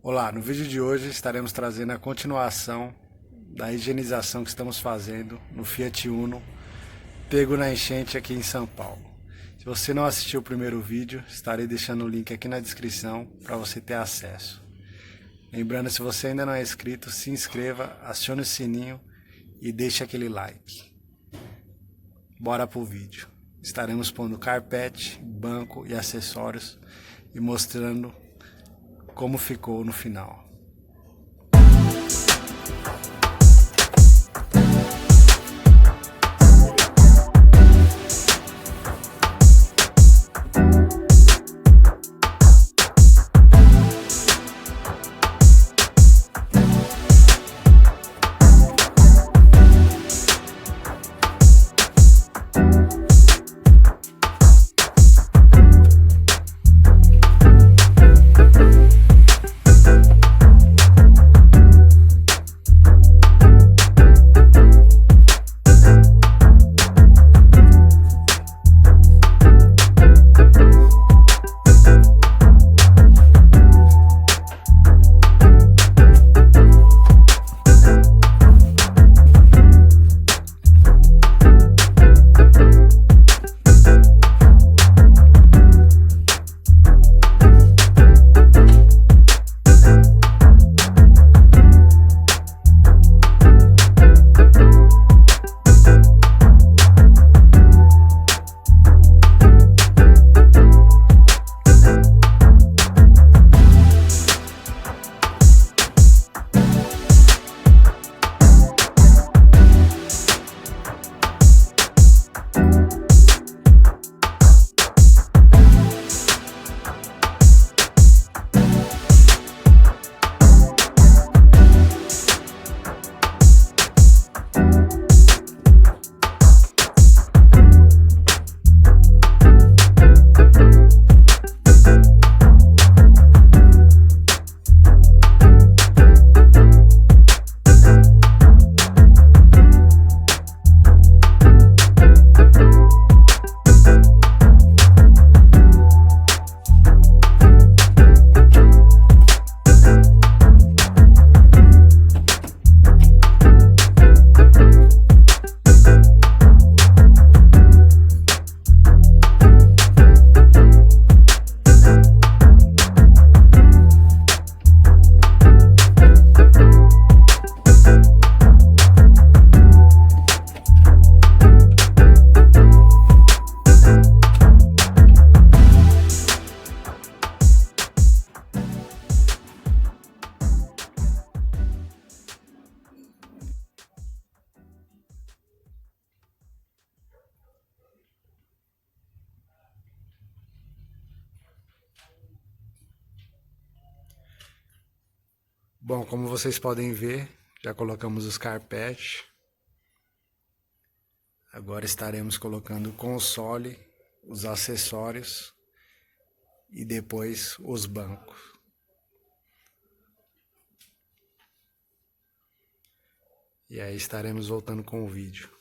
Olá, no vídeo de hoje estaremos trazendo a continuação da higienização que estamos fazendo no Fiat Uno pego na enchente aqui em São Paulo. Se você não assistiu o primeiro vídeo, estarei deixando o link aqui na descrição para você ter acesso. Lembrando, se você ainda não é inscrito, se inscreva, acione o sininho e deixe aquele like. Bora pro vídeo. Estaremos pondo carpete, banco e acessórios e mostrando como ficou no final. Bom, como vocês podem ver, já colocamos os carpetes. Agora estaremos colocando o console, os acessórios e depois os bancos. E aí estaremos voltando com o vídeo.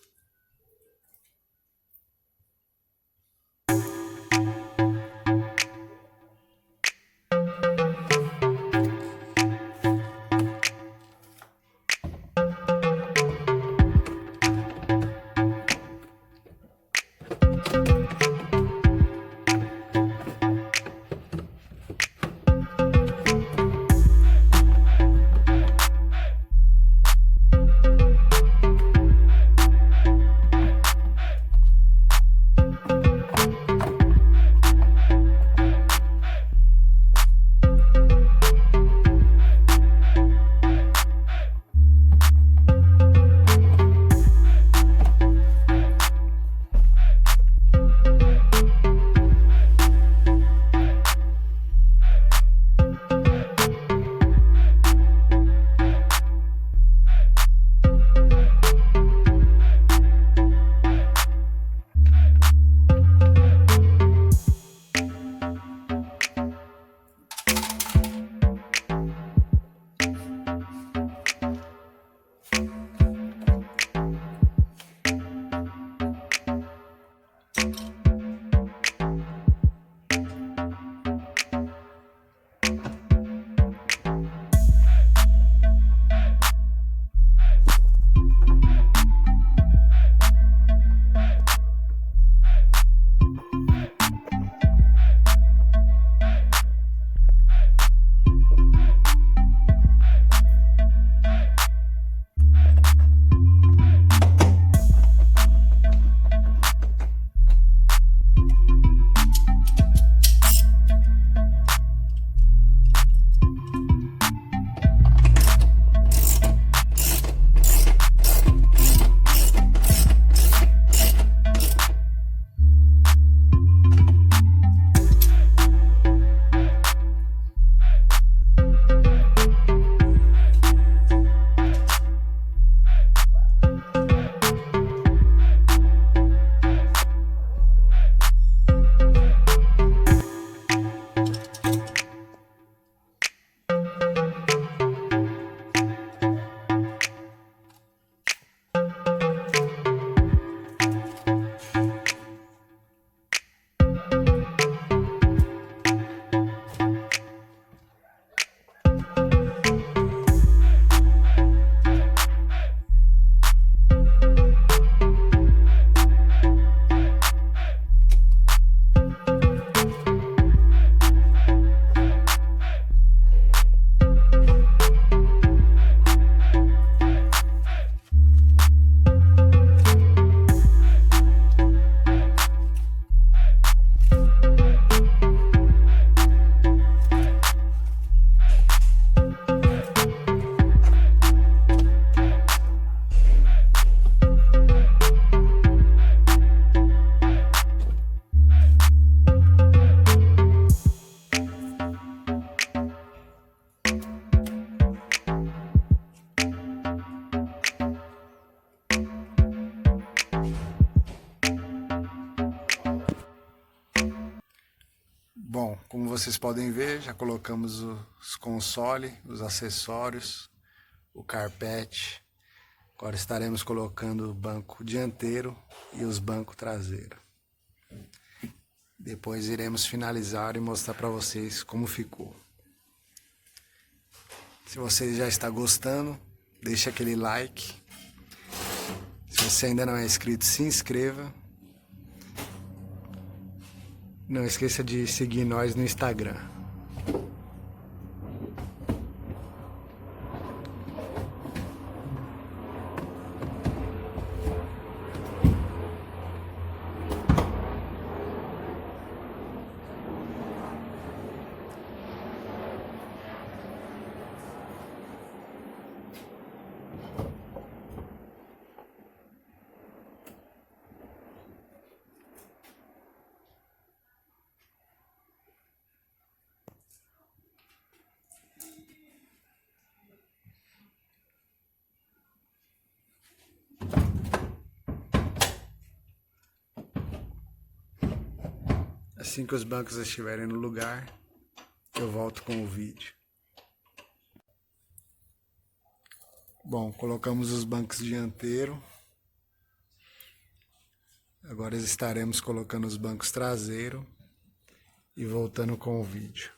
vocês podem ver, já colocamos os consoles, os acessórios, o carpete. Agora estaremos colocando o banco dianteiro e os bancos traseiros. Depois iremos finalizar e mostrar para vocês como ficou. Se você já está gostando, deixe aquele like. Se você ainda não é inscrito, se inscreva. Não esqueça de seguir nós no Instagram. Assim que os bancos estiverem no lugar, eu volto com o vídeo. Bom, colocamos os bancos dianteiros. Agora estaremos colocando os bancos traseiros e voltando com o vídeo.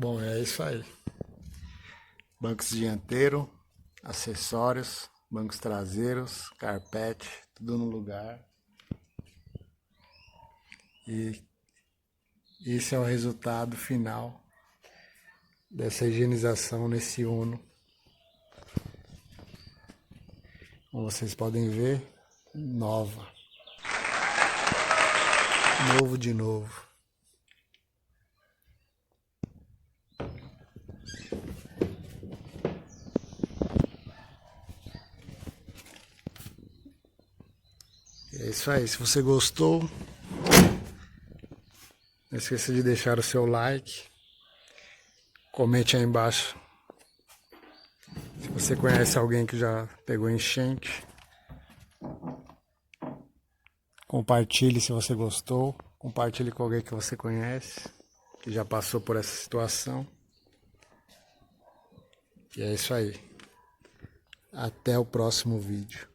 Bom, é isso aí. Bancos dianteiros, acessórios, bancos traseiros, carpete, tudo no lugar. E esse é o resultado final dessa higienização nesse Uno. Como vocês podem ver, nova. de novo. É isso aí, se você gostou, não esqueça de deixar o seu like, comente aí embaixo se você conhece alguém que já pegou enchente, compartilhe se você gostou, compartilhe com alguém que você conhece, que já passou por essa situação. E é isso aí, até o próximo vídeo.